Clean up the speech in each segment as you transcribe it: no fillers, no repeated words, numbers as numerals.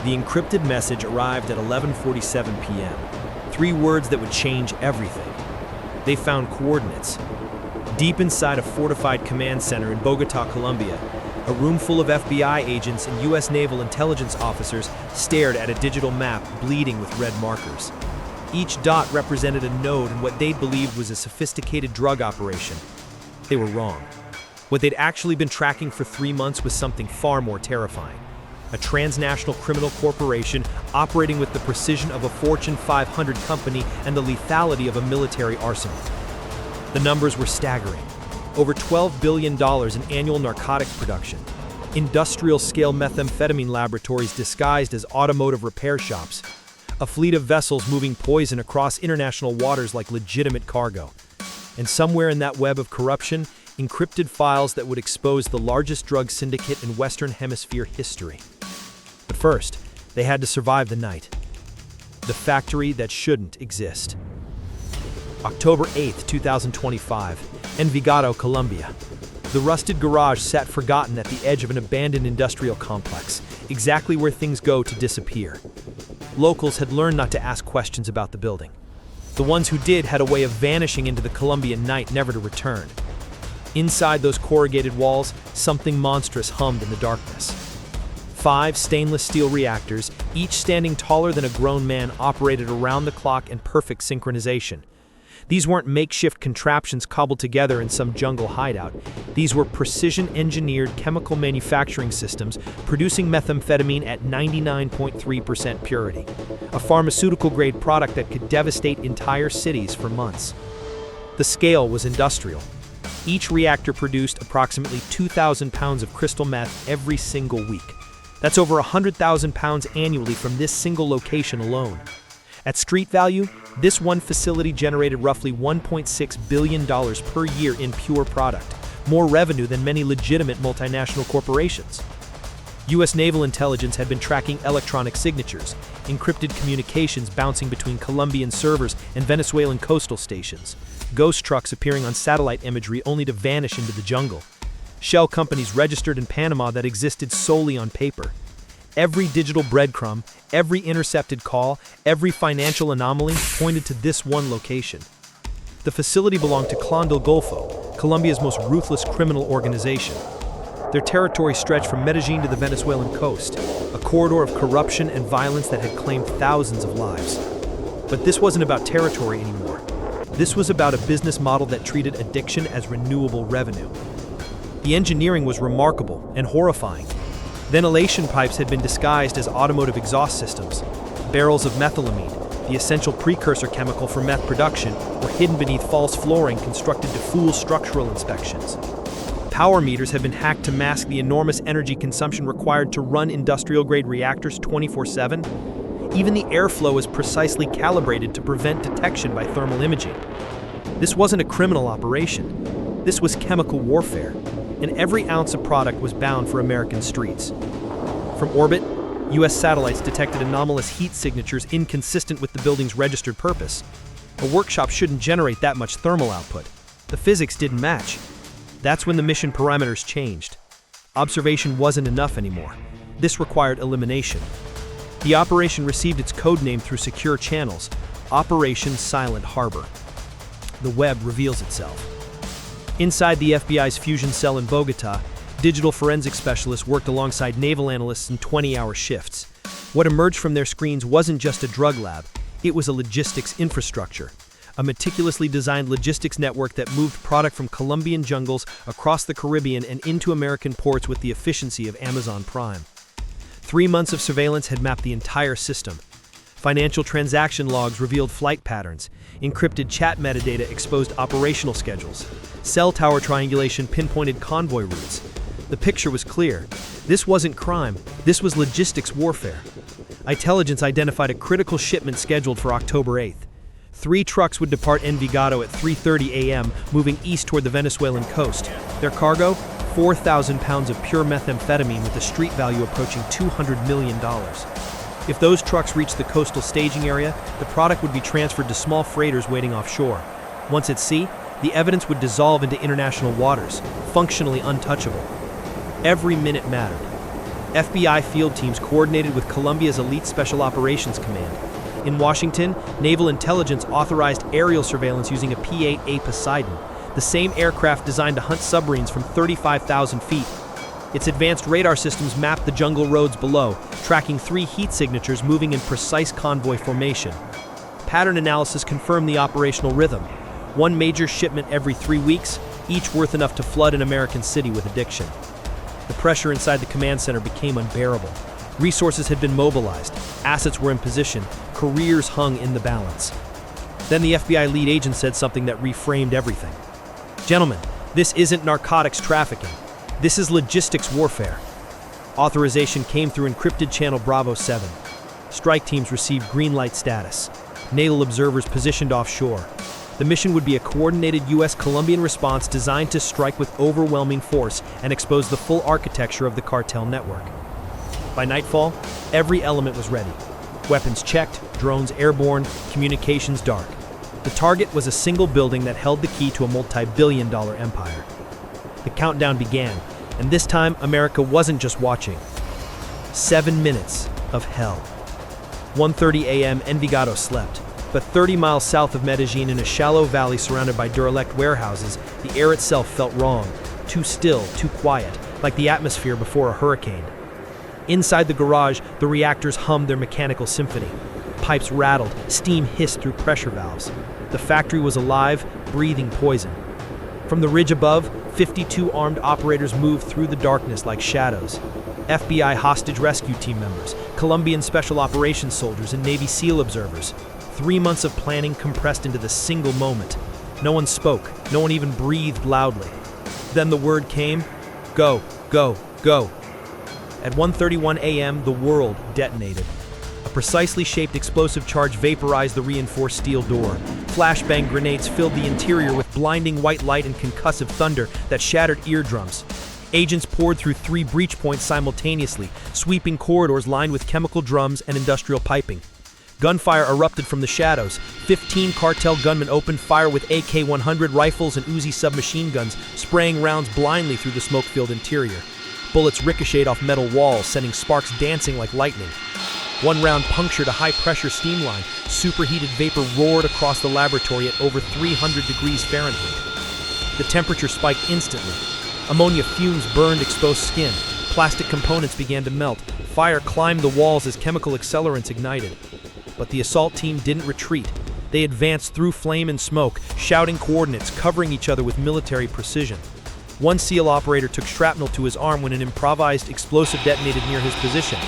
The encrypted message arrived at 11:47 p.m. 3 words that would change everything. They found coordinates. Deep inside a fortified command center in Bogota, Colombia, a room full of FBI agents and U.S. naval intelligence officers stared at a digital map bleeding with red markers. Each dot represented a node in what they'd believed was a sophisticated drug operation. They were wrong. What they'd actually been tracking for 3 months was something far more terrifying. A transnational criminal corporation operating with the precision of a Fortune 500 company and the lethality of a military arsenal. The numbers were staggering. Over $12 billion in annual narcotics production. Industrial-scale methamphetamine laboratories disguised as automotive repair shops. A fleet of vessels moving poison across international waters like legitimate cargo. And somewhere in that web of corruption, encrypted files that would expose the largest drug syndicate in Western Hemisphere history. But first, they had to survive the night. The factory that shouldn't exist. October 8, 2025, Envigado, Colombia. The rusted garage sat forgotten at the edge of an abandoned industrial complex, exactly where things go to disappear. Locals had learned not to ask questions about the building. The ones who did had a way of vanishing into the Colombian night, never to return. Inside those corrugated walls, something monstrous hummed in the darkness. 5 stainless steel reactors, each standing taller than a grown man, operated around the clock in perfect synchronization. These weren't makeshift contraptions cobbled together in some jungle hideout. These were precision-engineered chemical manufacturing systems producing methamphetamine at 99.3% purity, a pharmaceutical-grade product that could devastate entire cities for months. The scale was industrial. Each reactor produced approximately 2,000 pounds of crystal meth every single week. That's over 100,000 pounds annually from this single location alone. At street value, this one facility generated roughly $1.6 billion per year in pure product, more revenue than many legitimate multinational corporations. U.S. naval intelligence had been tracking electronic signatures, encrypted communications bouncing between Colombian servers and Venezuelan coastal stations, ghost trucks appearing on satellite imagery only to vanish into the jungle, shell companies registered in Panama that existed solely on paper. Every digital breadcrumb, every intercepted call, every financial anomaly pointed to this one location. The facility belonged to Clan del Golfo, Colombia's most ruthless criminal organization. Their territory stretched from Medellin to the Venezuelan coast, a corridor of corruption and violence that had claimed thousands of lives. But this wasn't about territory anymore. This was about a business model that treated addiction as renewable revenue. The engineering was remarkable and horrifying. Ventilation pipes had been disguised as automotive exhaust systems. Barrels of methylamine, the essential precursor chemical for meth production, were hidden beneath false flooring constructed to fool structural inspections. Power meters had been hacked to mask the enormous energy consumption required to run industrial-grade reactors 24/7. Even the airflow was precisely calibrated to prevent detection by thermal imaging. This wasn't a criminal operation. This was chemical warfare, and every ounce of product was bound for American streets. From orbit, U.S. satellites detected anomalous heat signatures inconsistent with the building's registered purpose. A workshop shouldn't generate that much thermal output. The physics didn't match. That's when the mission parameters changed. Observation wasn't enough anymore. This required elimination. The operation received its code name through secure channels, Operation Silent Harbor. The web reveals itself. Inside the FBI's fusion cell in Bogota, digital forensic specialists worked alongside naval analysts in 20-hour shifts. What emerged from their screens wasn't just a drug lab, it was a logistics infrastructure, a meticulously designed logistics network that moved product from Colombian jungles across the Caribbean and into American ports with the efficiency of Amazon Prime. 3 months of surveillance had mapped the entire system. Financial transaction logs revealed flight patterns. Encrypted chat metadata exposed operational schedules. Cell tower triangulation pinpointed convoy routes. The picture was clear. This wasn't crime. This was logistics warfare. Intelligence identified a critical shipment scheduled for October 8th. 3 trucks would depart Envigado at 3:30 a.m., moving east toward the Venezuelan coast. Their cargo? 4,000 pounds of pure methamphetamine with a street value approaching $200 million. If those trucks reached the coastal staging area, the product would be transferred to small freighters waiting offshore. Once at sea, the evidence would dissolve into international waters, functionally untouchable. Every minute mattered. FBI field teams coordinated with Colombia's elite Special Operations Command. In Washington, Naval Intelligence authorized aerial surveillance using a P-8A Poseidon, the same aircraft designed to hunt submarines from 35,000 feet. Its advanced radar systems mapped the jungle roads below, tracking 3 heat signatures moving in precise convoy formation. Pattern analysis confirmed the operational rhythm. 1 major shipment every 3 weeks, each worth enough to flood an American city with addiction. The pressure inside the command center became unbearable. Resources had been mobilized, assets were in position, careers hung in the balance. Then the FBI lead agent said something that reframed everything. "Gentlemen, this isn't narcotics trafficking. This is logistics warfare." Authorization came through encrypted channel Bravo 7. Strike teams received green light status. Naval observers positioned offshore. The mission would be a coordinated U.S.-Colombian response designed to strike with overwhelming force and expose the full architecture of the cartel network. By nightfall, every element was ready. Weapons checked, drones airborne, communications dark. The target was a single building that held the key to a multi-billion-dollar empire. The countdown began, and this time America wasn't just watching. 7 minutes of hell. 1:30 a.m. Envigado slept, but 30 miles south of Medellin in a shallow valley surrounded by derelict warehouses, the air itself felt wrong, too still, too quiet, like the atmosphere before a hurricane. Inside the garage, the reactors hummed their mechanical symphony. Pipes rattled, steam hissed through pressure valves. The factory was alive, breathing poison. From the ridge above, 52 armed operators moved through the darkness like shadows. FBI hostage rescue team members, Colombian Special Operations soldiers, and Navy SEAL observers. 3 months of planning compressed into the single moment. No one spoke, no one even breathed loudly. Then the word came, go, go, go. At 1:31 a.m., the world detonated. A precisely shaped explosive charge vaporized the reinforced steel door. Flashbang grenades filled the interior with blinding white light and concussive thunder that shattered eardrums. Agents poured through 3 breach points simultaneously, sweeping corridors lined with chemical drums and industrial piping. Gunfire erupted from the shadows. 15 cartel gunmen opened fire with AK-100 rifles and Uzi submachine guns, spraying rounds blindly through the smoke-filled interior. Bullets ricocheted off metal walls, sending sparks dancing like lightning. One round punctured a high-pressure steam line. Superheated vapor roared across the laboratory at over 300 degrees Fahrenheit. The temperature spiked instantly. Ammonia fumes burned exposed skin. Plastic components began to melt. Fire climbed the walls as chemical accelerants ignited. But the assault team didn't retreat. They advanced through flame and smoke, shouting coordinates, covering each other with military precision. One SEAL operator took shrapnel to his arm when an improvised explosive detonated near his position.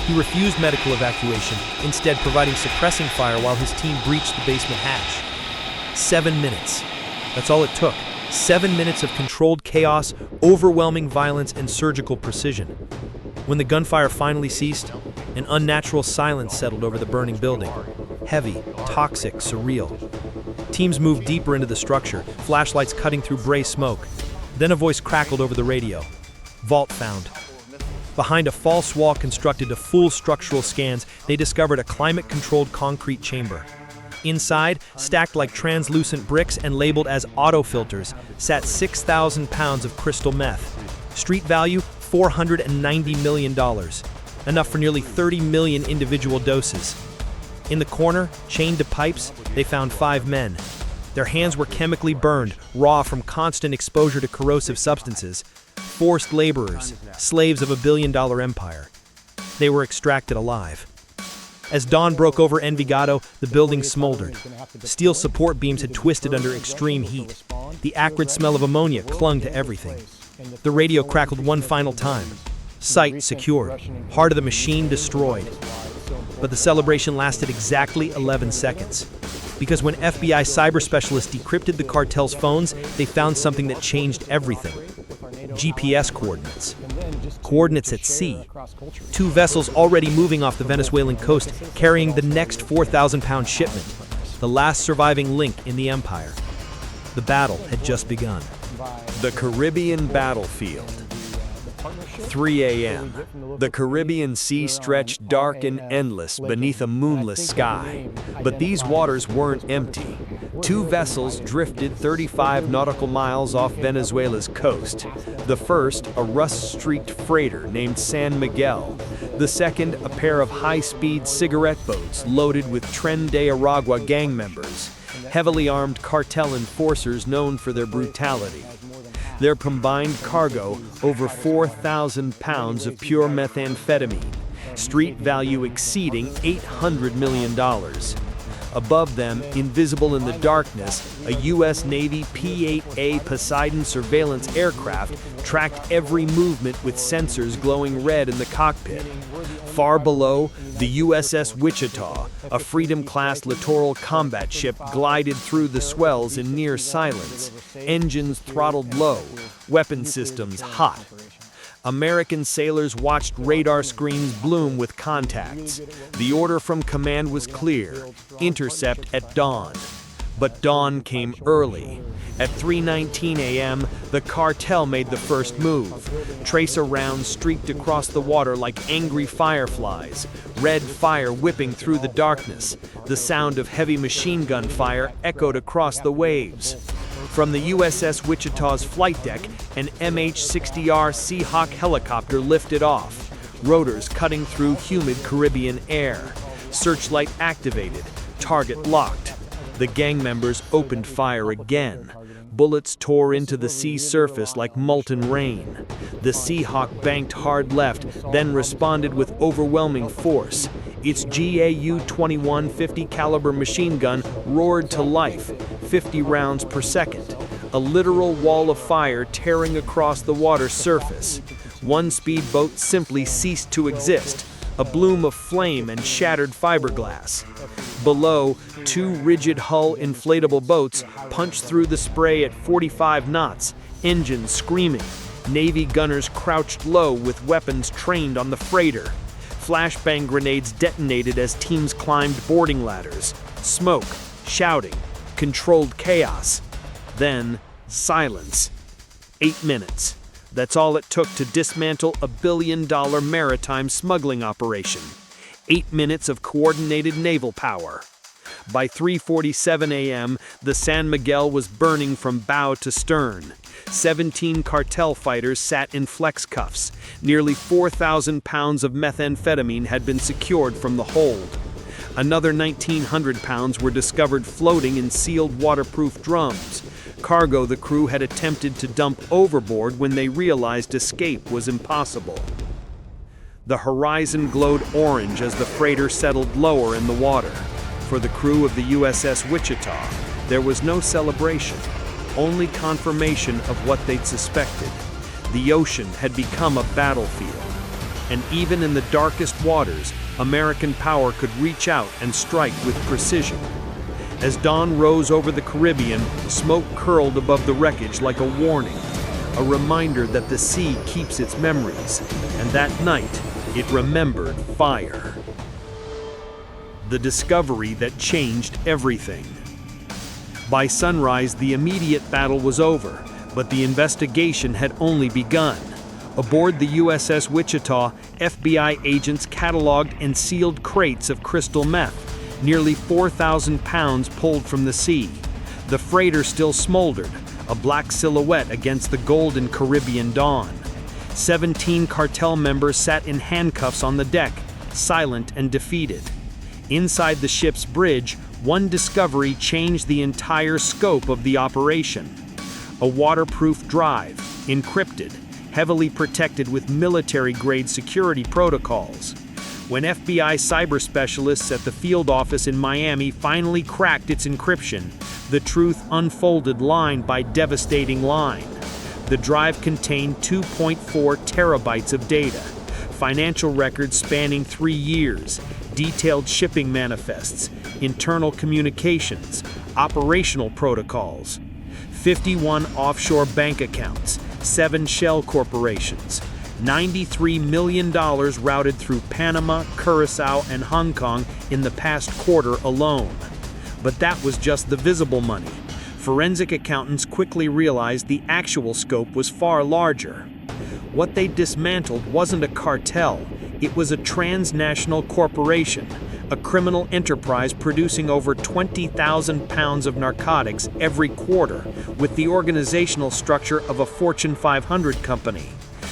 He refused medical evacuation, instead providing suppressing fire while his team breached the basement hatch. 7 minutes. That's all it took. 7 minutes of controlled chaos, overwhelming violence, and surgical precision. When the gunfire finally ceased, an unnatural silence settled over the burning building. Heavy, toxic, surreal. Teams moved deeper into the structure, flashlights cutting through gray smoke. Then a voice crackled over the radio. Vault found. Behind a false wall constructed to fool structural scans, they discovered a climate-controlled concrete chamber. Inside, stacked like translucent bricks and labeled as auto-filters, sat 6,000 pounds of crystal meth. Street value, $490 million. Enough for nearly 30 million individual doses. In the corner, chained to pipes, they found 5 men. Their hands were chemically burned, raw from constant exposure to corrosive substances. Forced laborers, slaves of a billion-dollar empire. They were extracted alive. As dawn broke over Envigado, the building smoldered. Steel support beams had twisted under extreme heat. The acrid smell of ammonia clung to everything. The radio crackled one final time. Site secured. Heart of the machine destroyed. But the celebration lasted exactly 11 seconds. Because when FBI cyber specialists decrypted the cartel's phones, they found something that changed everything. GPS coordinates. Coordinates at sea. 2 vessels already moving off the Venezuelan coast, carrying the next 4,000-pound shipment. The last surviving link in the empire. The battle had just begun. The Caribbean battlefield. 3 a.m. The Caribbean Sea stretched dark and endless beneath a moonless sky. But these waters weren't empty. Two vessels drifted 35 nautical miles off Venezuela's coast. The first, a rust-streaked freighter named San Miguel. The second, a pair of high-speed cigarette boats loaded with Tren de Aragua gang members, heavily armed cartel enforcers known for their brutality. Their combined cargo, over 4,000 pounds of pure methamphetamine, street value exceeding $800 million. Above them, invisible in the darkness, a U.S. Navy P-8A Poseidon surveillance aircraft tracked every movement with sensors glowing red in the cockpit. Far below, the USS Wichita, a Freedom-class littoral combat ship, glided through the swells in near silence, engines throttled low, weapon systems hot. American sailors watched radar screens bloom with contacts. The order from command was clear: intercept at dawn. But dawn came early. At 3:19 a.m., the cartel made the first move. Tracer rounds streaked across the water like angry fireflies, red fire whipping through the darkness. The sound of heavy machine gun fire echoed across the waves. From the USS Wichita's flight deck, an MH-60R Seahawk helicopter lifted off, rotors cutting through humid Caribbean air. Searchlight activated, target locked. The gang members opened fire again. Bullets tore into the sea surface like molten rain. The Seahawk banked hard left, then responded with overwhelming force. Its GAU-21 50 caliber machine gun roared to life, 50 rounds per second, a literal wall of fire tearing across the water's surface. One speedboat simply ceased to exist, a bloom of flame and shattered fiberglass. Below, two rigid-hull inflatable boats punched through the spray at 45 knots, engines screaming. Navy gunners crouched low with weapons trained on the freighter. Flashbang grenades detonated as teams climbed boarding ladders. Smoke, shouting, controlled chaos. Then, silence. 8 minutes. That's all it took to dismantle a billion-dollar maritime smuggling operation. 8 minutes of coordinated naval power. By 3:47 a.m., the San Miguel was burning from bow to stern. 17 cartel fighters sat in flex cuffs. Nearly 4,000 pounds of methamphetamine had been secured from the hold. Another 1,900 pounds were discovered floating in sealed waterproof drums. Cargo the crew had attempted to dump overboard when they realized escape was impossible. The horizon glowed orange as the freighter settled lower in the water. For the crew of the USS Wichita, there was no celebration, only confirmation of what they'd suspected. The ocean had become a battlefield. And even in the darkest waters, American power could reach out and strike with precision. As dawn rose over the Caribbean, smoke curled above the wreckage like a warning, a reminder that the sea keeps its memories, and that night, it remembered fire. The discovery that changed everything. By sunrise, the immediate battle was over, but the investigation had only begun. Aboard the USS Wichita, FBI agents cataloged and sealed crates of crystal meth, nearly 4,000 pounds pulled from the sea. The freighter still smoldered, a black silhouette against the golden Caribbean dawn. 17 cartel members sat in handcuffs on the deck, silent and defeated. Inside the ship's bridge, one discovery changed the entire scope of the operation. A waterproof drive, encrypted, heavily protected with military-grade security protocols. When FBI cyber specialists at the field office in Miami finally cracked its encryption, the truth unfolded line by devastating line. The drive contained 2.4 terabytes of data, financial records spanning 3 years, detailed shipping manifests, internal communications, operational protocols, 51 offshore bank accounts, 7 shell corporations, $93 million routed through Panama, Curacao, and Hong Kong in the past quarter alone. But that was just the visible money. Forensic accountants quickly realized the actual scope was far larger. What they dismantled wasn't a cartel, it was a transnational corporation, a criminal enterprise producing over 20,000 pounds of narcotics every quarter, with the organizational structure of a Fortune 500 company.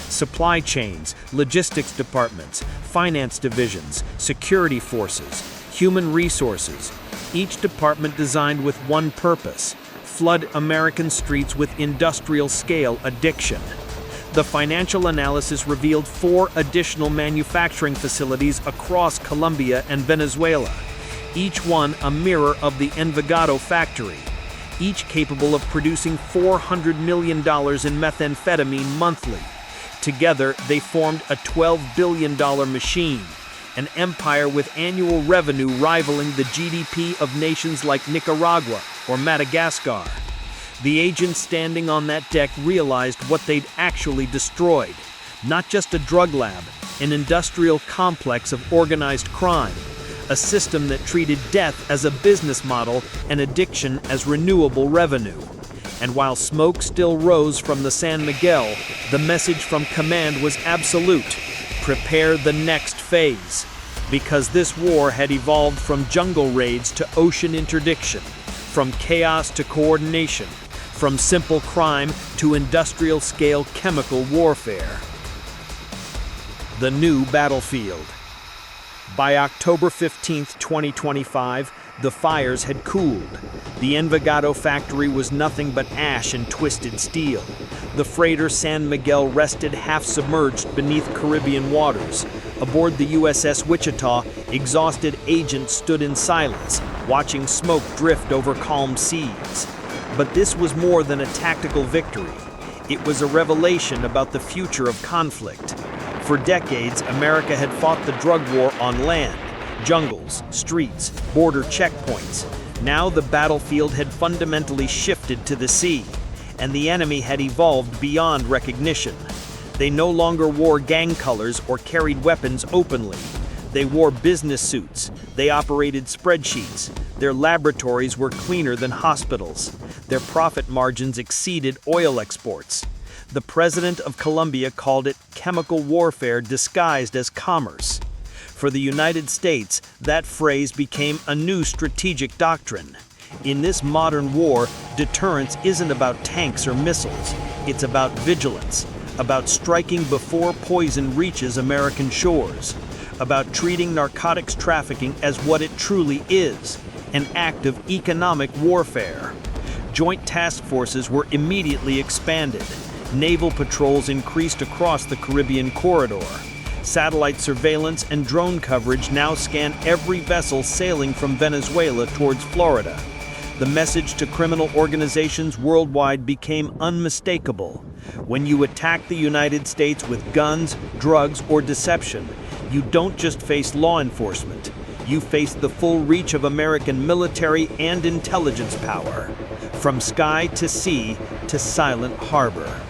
Supply chains, logistics departments, finance divisions, security forces, human resources, each department designed with one purpose: flood American streets with industrial-scale addiction. The financial analysis revealed 4 additional manufacturing facilities across Colombia and Venezuela, each one a mirror of the Envigado factory, each capable of producing $400 million in methamphetamine monthly. Together, they formed a $12 billion machine, an empire with annual revenue rivaling the GDP of nations like Nicaragua or Madagascar. The agents standing on that deck realized what they'd actually destroyed: not just a drug lab, an industrial complex of organized crime, a system that treated death as a business model and addiction as renewable revenue. And while smoke still rose from the San Miguel, the message from command was absolute: prepare the next phase. Because this war had evolved from jungle raids to ocean interdiction, from chaos to coordination, from simple crime to industrial-scale chemical warfare. The new battlefield. By October 15, 2025, the fires had cooled. The Envigado factory was nothing but ash and twisted steel. The freighter San Miguel rested half-submerged beneath Caribbean waters. Aboard the USS Wichita, exhausted agents stood in silence, watching smoke drift over calm seas. But this was more than a tactical victory. It was a revelation about the future of conflict. For decades, America had fought the drug war on land: jungles, streets, border checkpoints. Now the battlefield had fundamentally shifted to the sea, and the enemy had evolved beyond recognition. They no longer wore gang colors or carried weapons openly. They wore business suits. They operated spreadsheets. Their laboratories were cleaner than hospitals. Their profit margins exceeded oil exports. The president of Colombia called it chemical warfare disguised as commerce. For the United States, that phrase became a new strategic doctrine. In this modern war, deterrence isn't about tanks or missiles. It's about vigilance, about striking before poison reaches American shores, about treating narcotics trafficking as what it truly is: an act of economic warfare. Joint task forces were immediately expanded. Naval patrols increased across the Caribbean corridor. Satellite surveillance and drone coverage now scan every vessel sailing from Venezuela towards Florida. The message to criminal organizations worldwide became unmistakable. When you attack the United States with guns, drugs, or deception, you don't just face law enforcement. You face the full reach of American military and intelligence power. From sky to sea to silent harbor.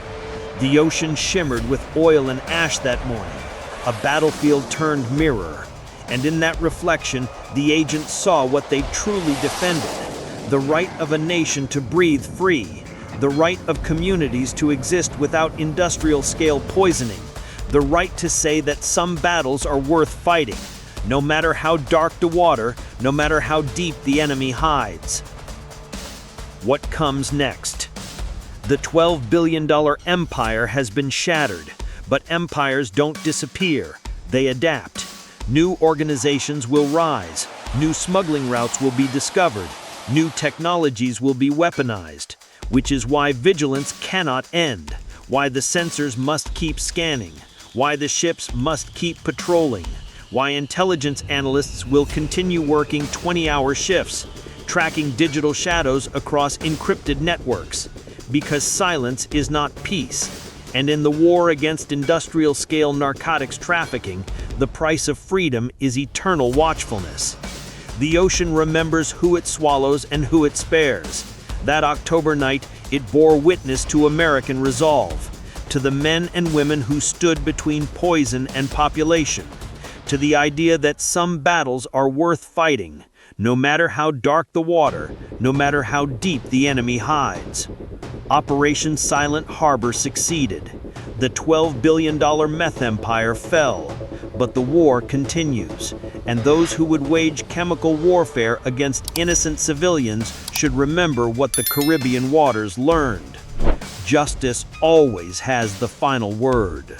The ocean shimmered with oil and ash that morning, a battlefield turned mirror. And in that reflection, the agents saw what they truly defended: the right of a nation to breathe free, the right of communities to exist without industrial-scale poisoning, the right to say that some battles are worth fighting, no matter how dark the water, no matter how deep the enemy hides. What comes next? The $12 billion empire has been shattered, but empires don't disappear, they adapt. New organizations will rise, new smuggling routes will be discovered, new technologies will be weaponized, which is why vigilance cannot end, why the sensors must keep scanning, why the ships must keep patrolling, why intelligence analysts will continue working 20-hour shifts, tracking digital shadows across encrypted networks. Because silence is not peace, and in the war against industrial-scale narcotics trafficking, the price of freedom is eternal watchfulness. The ocean remembers who it swallows and who it spares. That October night, it bore witness to American resolve, to the men and women who stood between poison and population, to the idea that some battles are worth fighting, no matter how dark the water, no matter how deep the enemy hides. Operation Silent Harbor succeeded. The $12 billion meth empire fell, but the war continues, and those who would wage chemical warfare against innocent civilians should remember what the Caribbean waters learned. Justice always has the final word.